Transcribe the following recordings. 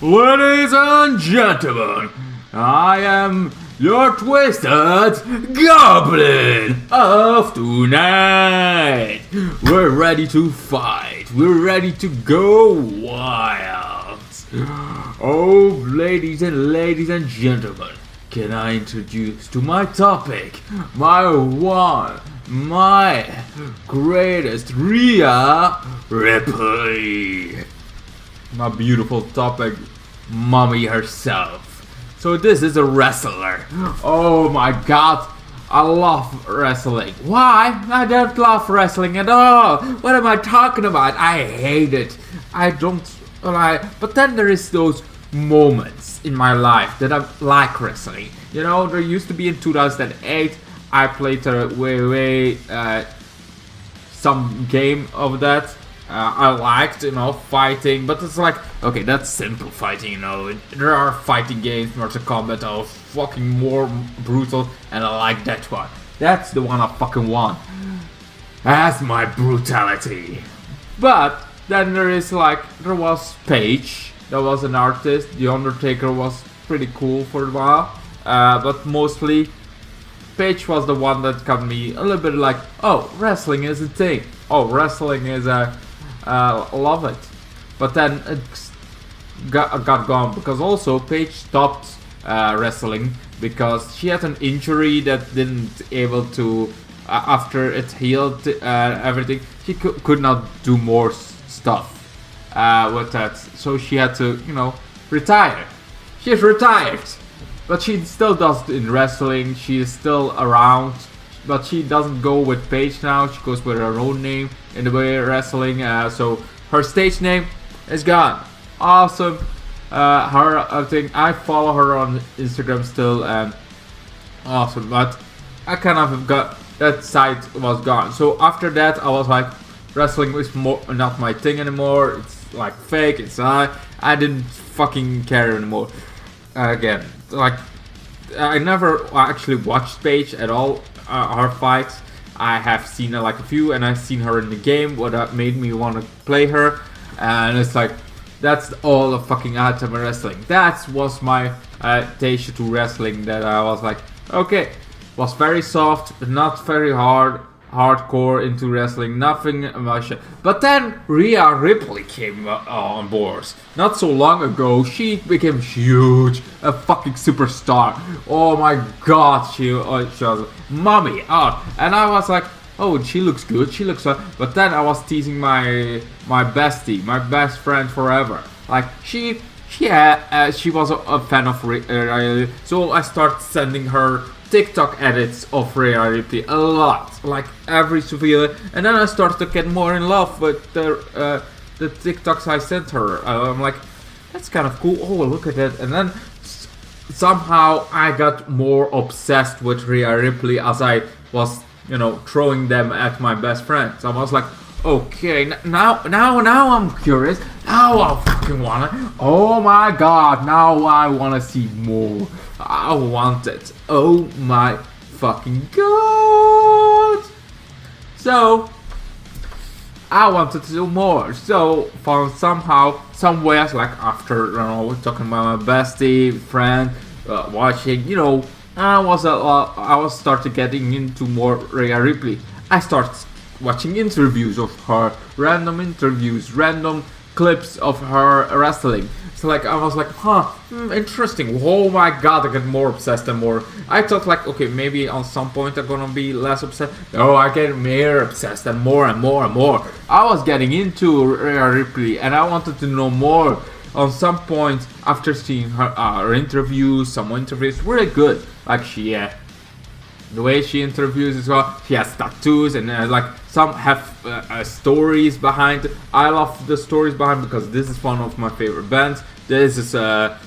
Ladies and gentlemen, I am your twisted goblin of tonight. We're ready to fight. We're ready to go wild. Oh, ladies and gentlemen, can I introduce to my topic, my greatest Rhea, Ripley. My beautiful topic, mommy herself. So this is a wrestler. Oh my god, I love wrestling. Why? I don't love wrestling at all. What am I talking about? I hate it. I don't like. But then there is those moments in my life that I like wrestling. You know, there used to be in 2008. I played some game of that. I liked, fighting, but it's like, okay, that's simple fighting, There are fighting games, Mortal Kombat, are fucking more brutal, and I like that one. That's the one I fucking want. That's my brutality. But then there was Paige, that was an artist. The Undertaker was pretty cool for a while, but mostly Paige was the one that got me a little bit like, oh, wrestling is a thing. Oh, wrestling is a love it. But then it got gone because also Paige stopped wrestling because she had an injury that didn't able to after it healed everything, she could not do more stuff with that, so she had to retire. She's retired, but she still does in wrestling. She is still around, but she doesn't go with Paige now. She goes with her own name in the way wrestling. So her stage name is gone. Awesome. I think I follow her on Instagram still, and awesome. But I kind of got that site was gone. So after that, I was like, wrestling is not my thing anymore. It's like fake. I didn't fucking care anymore. Again, like I never actually watched Paige at all. Her fights, I have seen a few, and I've seen her in the game, what made me want to play her, and it's like, that's all of fucking Ultimate Wrestling. That was my taste to wrestling, that I was like, okay, was very soft, but not very hardcore into wrestling, nothing much. But then Rhea Ripley came on board. Not so long ago, she became huge, a fucking superstar. Oh my god, she was mommy. And I was like, oh, she looks good, she looks fun. But then I was teasing my bestie, my best friend forever. Like she was a fan of Rhea, so I started sending her TikTok edits of Rhea Ripley a lot, like every video, and then I started to get more in love with the TikToks I sent her. I'm like, that's kind of cool. Oh, look at that! And then somehow I got more obsessed with Rhea Ripley as I was, throwing them at my best friends. I was like, okay, now I'm curious. Now I fucking wanna. Oh my god! Now I wanna see more. I want it. Oh my fucking god! So I wanted to do more. So found some ways, like after talking about my bestie friend, watching, I was started getting into more Rhea Ripley. I started watching interviews of her, random interviews, random clips of her wrestling. So I was like, interesting. Oh my god, I get more obsessed and more. I thought okay, maybe on some point I'm gonna be less obsessed. No, I get more obsessed and more and more and more. I was getting into Rhea Ripley and I wanted to know more. On some point, after seeing her interviews, some interviews really good. Like the way she interviews as well. She has tattoos and some have stories behind it. I love the stories behind because this is one of my favorite bands. This is the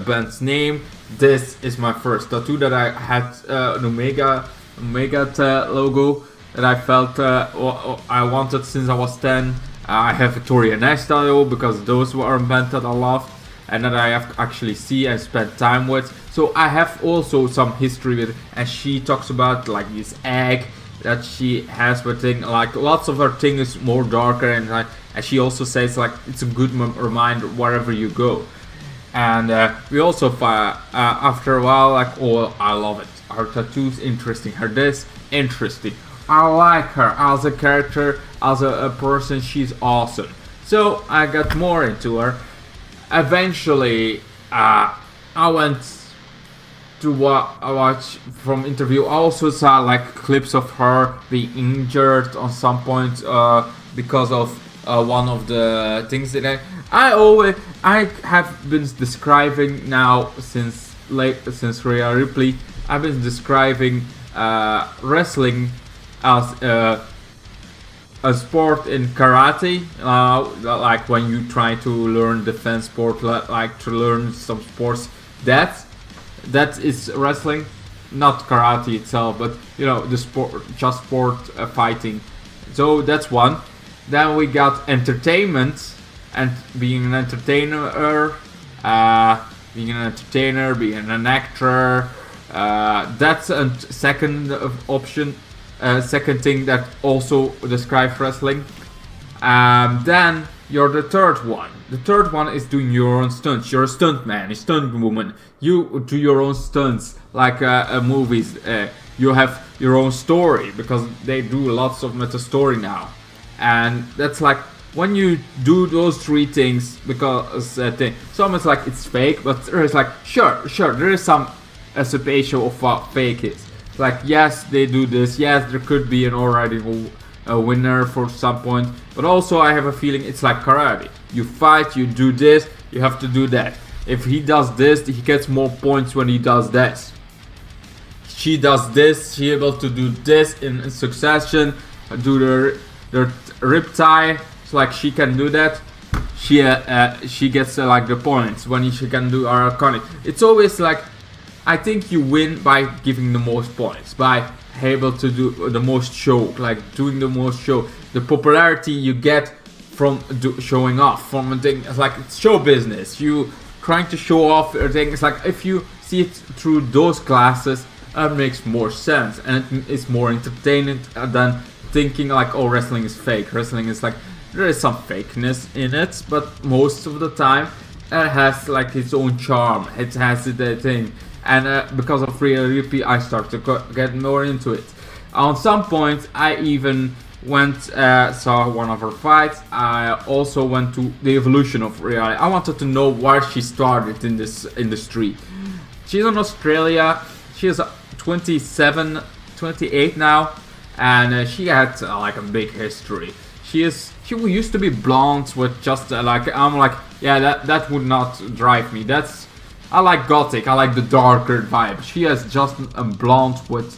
band's name. This is my first tattoo that I had, an Omega logo that I felt I wanted since I was 10. I have Victoria Nash tattoo because those were a band that I loved and that I have actually see and spent time with. So I have also some history with it, and she talks about this egg that she has with thing, lots of her thing is more darker, and she also says it's a good reminder wherever you go. And we also after a while, like, oh, I love it. Her tattoos interesting. Her this interesting. I like her as a character, as a person. She's awesome. So I got more into her. Eventually, I went to watch from interview. I also saw like clips of her being injured on some point because of one of the things that I have been describing now since Rhea Ripley. I've been describing wrestling as a sport in karate, like when you try to learn defense sport, like to learn some sports. That is wrestling, not karate itself, but you know, the sport, just sport fighting. So that's one. Then we got entertainment, and being an entertainer, being an actor. That's a second option, second thing that also describes wrestling. Then you're the third one. The third one is doing your own stunts. You're a stunt man, a stunt woman. You do your own stunts, like movies. You have your own story, because they do lots of meta story now. And that's like, when you do those three things, because some it's like it's fake, but there is like, sure, there is some anticipation of what fake is. Like, yes, they do this. Yes, there could be an already a winner for some point, but also I have a feeling it's like karate. You fight, you do this, you have to do that. If he does this, he gets more points when he does this. She does this, she able to do this in succession, do the rip tie. So like, she can do that. She gets like the points when she can do her iconic. It's always like, I think you win by giving the most points, by able to do the most show, like doing the most show. The popularity you get from showing off, from a thing. It's like, it's show business. You trying to show off your thing. It's like, if you see it through those glasses, it makes more sense, and it's more entertaining than thinking like, oh, wrestling is fake. Wrestling is like, there is some fakeness in it, but most of the time it has like its own charm. It has the thing. And because of Rhea Ripley, I started to get more into it. On some point, I even went saw one of her fights. I also went to the evolution of Rhea. I wanted to know where she started in this industry. She's in Australia. She is 27, 28 now, and she had like a big history. She used to be blonde with just like, I'm like, yeah, that would not drive me. I like gothic, I like the darker vibe. She has just a blonde with,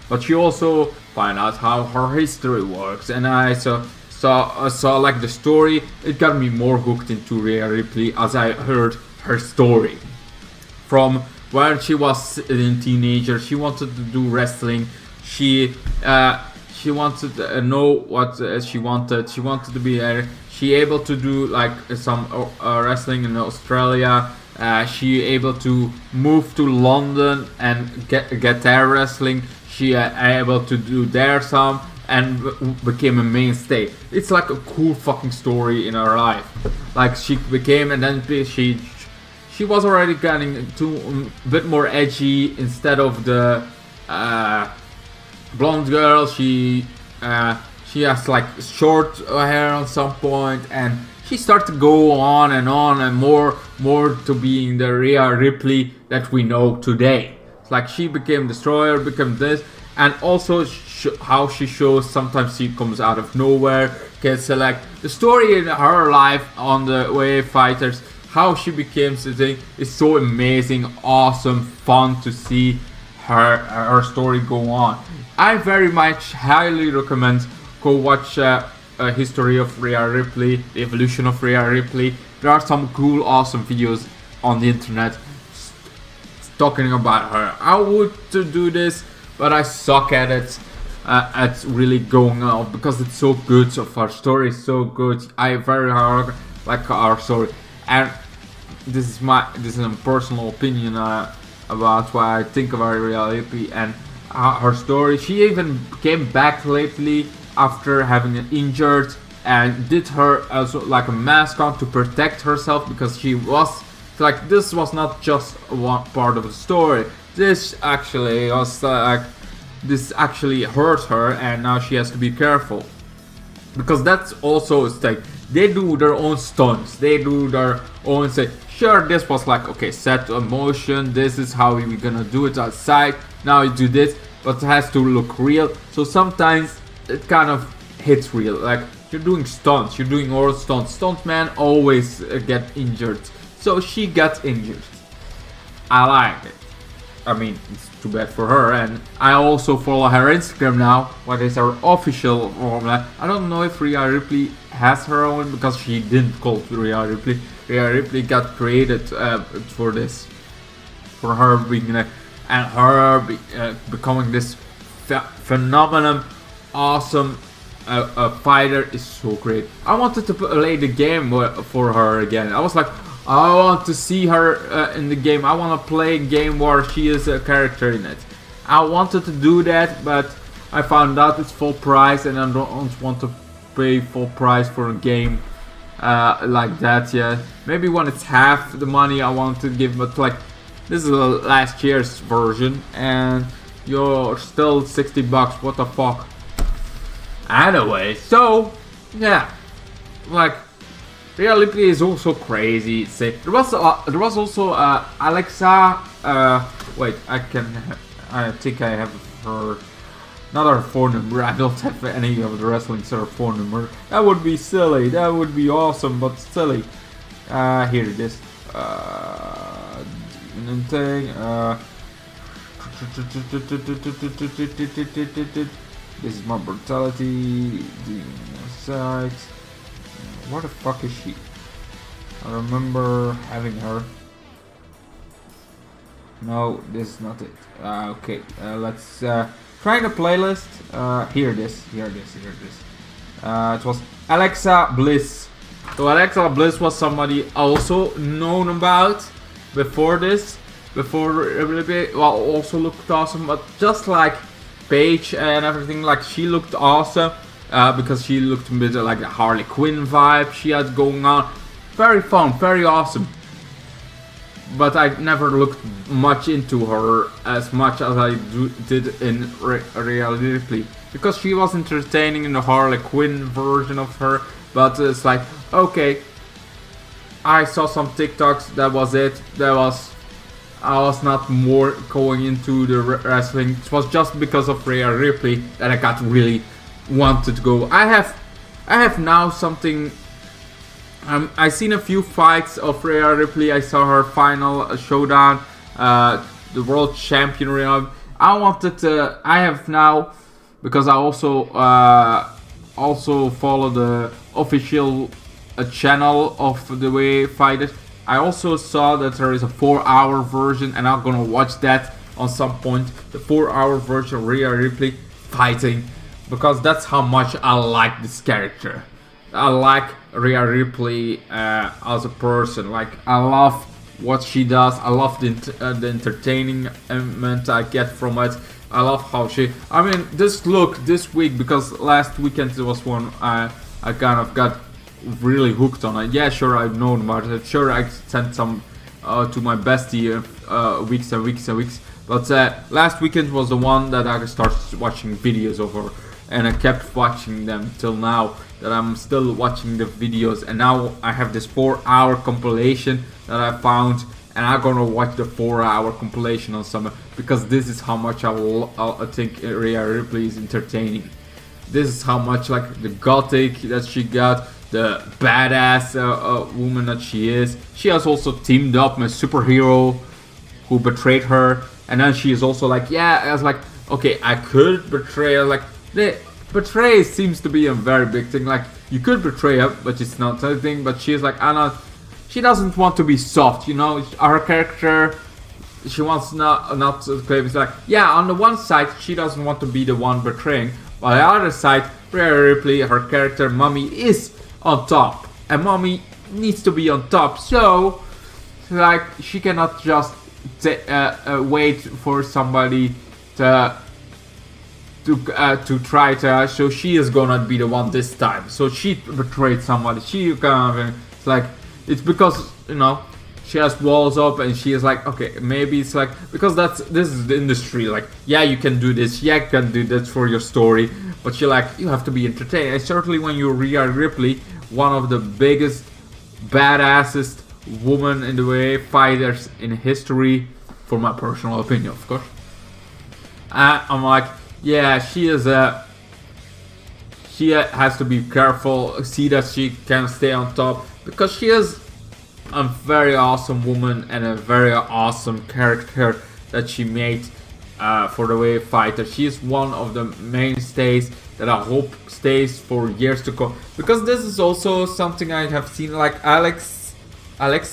but she also find out how her history works, and I saw like the story. It got me more hooked into Rhea Ripley as I heard her story. From when she was a teenager, she wanted to do wrestling. She wanted to know what she wanted. She wanted to be she able to do like some wrestling in Australia. She able to move to London and get there wrestling. She able to do there some, and became a mainstay. It's like a cool fucking story in her life. Like, she became, and then she was already getting to a bit more edgy. Instead of the blonde girl, she has like short hair on some point, and she started to go on and more to being the Rhea Ripley that we know today. It's like, she became Destroyer, became this, and also how she shows sometimes she comes out of nowhere, gets like the story in her life on the way fighters, how she became the thing is so amazing, awesome, fun to see her story go on. I very much highly recommend go watch a history of Rhea Ripley, the evolution of Rhea Ripley. There are some cool, awesome videos on the internet talking about her. I would to do this, but I suck at it. At really going off, because it's so good. So her story is so good. I very hard like our story, and this is a personal opinion about what I think about Rhea Ripley and her story. She even came back lately after having an injured, and did her also like a mask on to protect herself, because she was It's like this was not just one part of the story. This actually was this actually hurt her, and now she has to be careful. Because that's also a stake. They do their own stunts. They do their own say. Sure, this was like okay, set to emotion. This is how we're gonna do it outside. Now you do this, but it has to look real. So sometimes it kind of hits real. Like you're doing stunts, you're doing all stunts. Stuntmen always get injured. So she got injured. I like it. I mean, it's too bad for her, and I also follow her Instagram now. What is her official formula? I don't know if Rhea Ripley has her own because she didn't call it Rhea Ripley. Rhea Ripley got created for this, for her being and her becoming this phenomenon, awesome fighter is so great. I wanted to play the game for her again. I was like, I want to see her in the game. I want to play a game where she is a character in it. I wanted to do that, but I found out it's full price, and I don't want to pay full price for a game like that yet. Maybe when it's half the money I want to give, but like this is the last year's version, and you're still 60 bucks. What the fuck? Anyway, so yeah, like. Rhea Ripley is also crazy. Say there was also Alexa. Wait, I think I have her. Not her phone number. I don't have any of the wrestling star phone number. That would be silly. That would be awesome, but silly. Here it is. This is my brutality. The side. Where the fuck is she? I remember having her. No, this is not it. Okay, let's try the playlist. Here it is. It was Alexa Bliss. So Alexa Bliss was somebody also known about before this. Also looked awesome, but just like Paige and everything, like she looked awesome. Because she looked a bit like a Harley Quinn vibe she had going on. Very fun, very awesome. But I never looked much into her as much as I did in Rhea Ripley. Because she was entertaining in the Harley Quinn version of her. But it's like, okay, I saw some TikToks, that was it. I was not more going into the wrestling. It was just because of Rhea Ripley that I got really wanted to go. I have now something. I seen a few fights of Rhea Ripley. I saw her final showdown, the world champion Rhea. I wanted to. I have now, because I also follow the official channel of the way fighters. I also saw that there is a 4-hour version, and I'm gonna watch that on some point. The 4-hour version of Rhea Ripley fighting. Because that's how much I like this character. I like Rhea Ripley as a person. Like I love what she does. I love the entertainment I get from it. I love how she. I mean, this look this week, because last weekend there was one I kind of got really hooked on it. Yeah, sure, I've known about it. Sure, I sent some to my bestie weeks and weeks. But last weekend was the one that I started watching videos of her. And I kept watching them till now, that I'm still watching the videos, and now I have this 4-hour compilation that I found, and I'm gonna watch the 4-hour compilation on summer, because this is how much I think Rhea Ripley is entertaining. This is how much like the gothic that she got, the badass woman that she is. She has also teamed up with a superhero who betrayed her, and then she is also like, yeah, I was like, okay, I could betray her, like. The betray seems to be a very big thing. Like you could betray her, but it's not a thing. But she's like, she doesn't want to be soft, you know. Her character, she wants not to claim. It's like, yeah, on the one side, she doesn't want to be the one betraying. On the other side, Rhea Ripley, her character, Mommy, is on top, and Mommy needs to be on top. So, like, she cannot just wait for somebody to try to, so she is gonna be the one this time. So she betrayed somebody. She kind of, it's like, it's because, you know, she has walls up and she is like, okay, maybe it's like, because this is the industry, like, yeah, you can do this, yeah, you can do that for your story, but you're like, you have to be entertained. And certainly when you're Rhea Ripley, one of the biggest, badassest woman in the way fighters in history, for my personal opinion, of course. I'm like, yeah, she is a. She has to be careful, see that she can stay on top, because she is a very awesome woman and a very awesome character that she made for the way fighter. She is one of the mainstays that I hope stays for years to come, because this is also something I have seen, like Alexa, like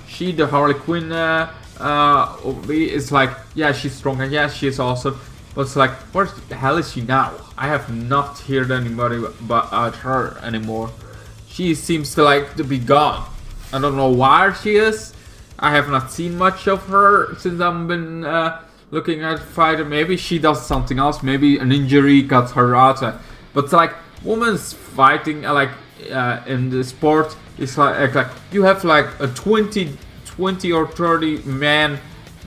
she, the Harley Quinn, is like, yeah, she's strong and yeah, she's awesome. But it's like, where the hell is she now? I have not heard anybody about her anymore. She seems to be gone. I don't know where she is. I have not seen much of her since I've been looking at fighter. Maybe she does something else. Maybe an injury got her out. But it's like, women's fighting, in the sport, it's like you have like a 20 or 30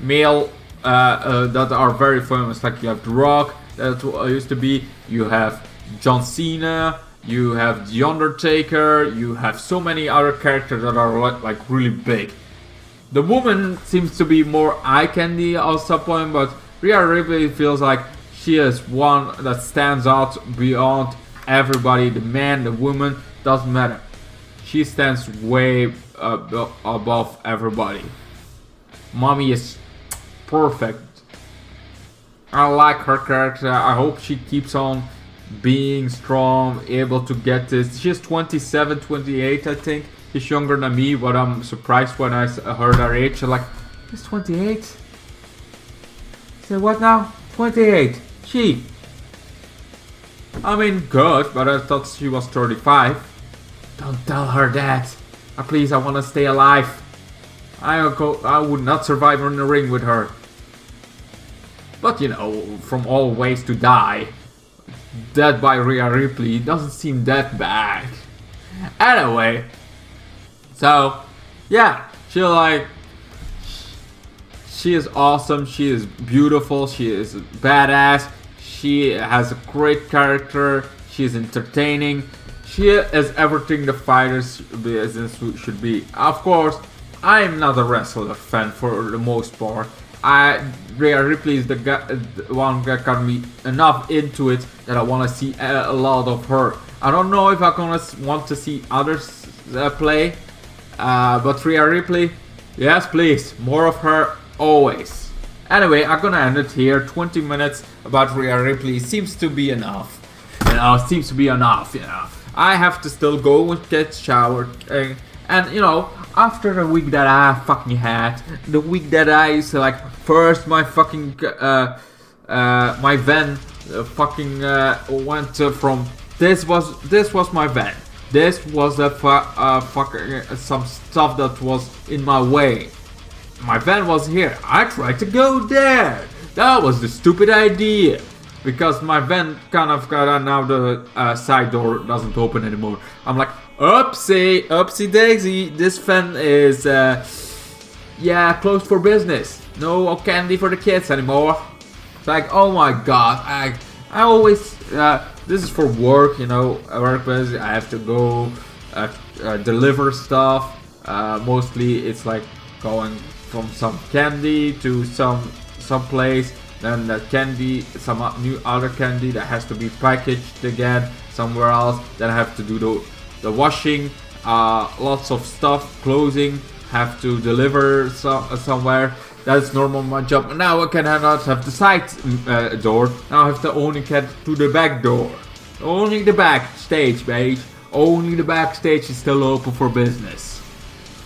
male that are very famous. Like you have The Rock, that used to be. You have John Cena. You have The Undertaker. You have so many other characters that are like really big. The woman seems to be more eye candy at some point, but Rhea Ripley feels like she is one that stands out beyond everybody. The man, the woman, doesn't matter. She stands way above everybody. Mommy is perfect. I like her character. I hope she keeps on being strong, able to get this. She's 27, 28, I think. She's younger than me, but I'm surprised when I heard her age. I'm like, she's 28? Say what now? 28. She. I mean, good, but I thought she was 35. Don't tell her that. Please, I want to stay alive. I would not survive in the ring with her. But you know, from all ways to die, dead by Rhea Ripley doesn't seem that bad. Anyway, so yeah, she is awesome. She is beautiful. She is badass. She has a great character. She is entertaining. She is everything the fighters business should be. Of course, I am not a wrestler fan for the most part. Rhea Ripley is the one that got me enough into it that I want to see a lot of her. I don't know if I'm gonna want to see others play, but Rhea Ripley, yes please, more of her always. Anyway, I'm gonna end it here. 20 minutes about Rhea Ripley seems to be enough. Seems to be enough. I have to still go and get showered, and you know, after the week that I fucking had, the week that I first my fucking my van fucking went from this was my van. This was the fucking some stuff that was in my way. My van was here. I tried to go there. That was the stupid idea. Because my van kind of got now the side door doesn't open anymore. I'm like, oopsie daisy. This van is closed for business. No candy for the kids anymore. It's like, oh my god. I always this is for work, you know, workplace. I have to go deliver stuff. Mostly it's like going from some candy to some place. Then that candy, some new other candy that has to be packaged again somewhere else. Then I have to do the washing, lots of stuff, clothing, have to deliver somewhere. That's normal my job. Now I cannot have the side door. Now I have to only get to the back door. Only the backstage, mate. Only the backstage is still open for business.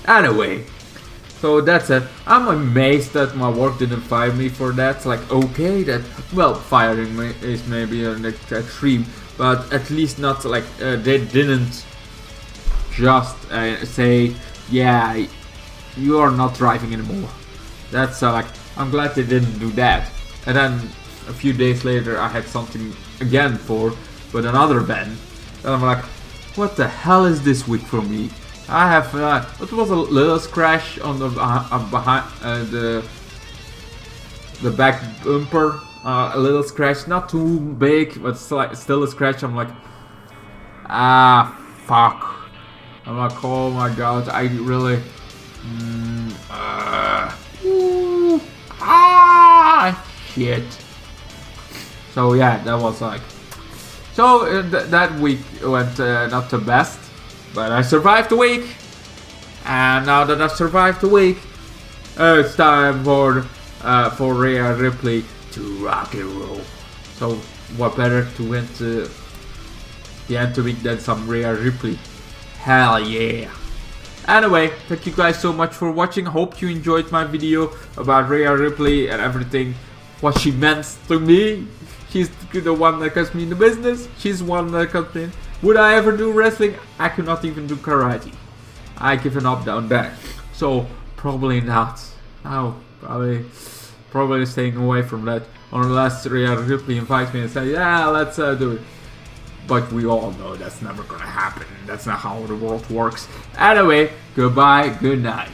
Anyway. So that's it. I'm amazed that my work didn't fire me for that. It's like, okay, firing me is maybe an extreme, but at least not like they didn't just say, yeah, you are not driving anymore. That's I'm glad they didn't do that. And then a few days later, I had something again with another van. And I'm like, what the hell is this week for me? I have it was a little scratch on the behind the back bumper, a little scratch, not too big, but still a scratch. I'm like, ah, fuck. I'm like, oh my god, I really, shit. So yeah, that was like, so that week went not the best, but I survived the week, and now that I've survived the week, it's time for Rhea Ripley to rock and roll. So what better to win the end of the week than some Rhea Ripley? Hell yeah! Anyway, thank you guys so much for watching. Hope you enjoyed my video about Rhea Ripley and everything, what she meant to me. She's the one that got me in the business. She's the one that got me in. Would I ever do wrestling? I could not even do karate. I given up on that. So probably not. No, probably staying away from that. Unless Rhea Ripley invites me and says, yeah, let's do it. But we all know that's never gonna happen. That's not how the world works. Anyway, goodbye, good night.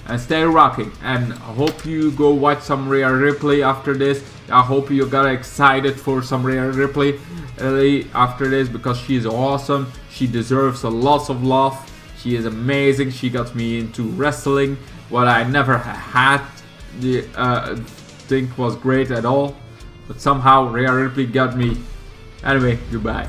And stay rocking. And I hope you go watch some Rhea Ripley after this. I hope you got excited for some Rhea Ripley after this, because she is awesome. She deserves a lot of love. She is amazing. She got me into wrestling, what I never had think was great at all. But somehow Rhea Ripley got me. Anyway, goodbye.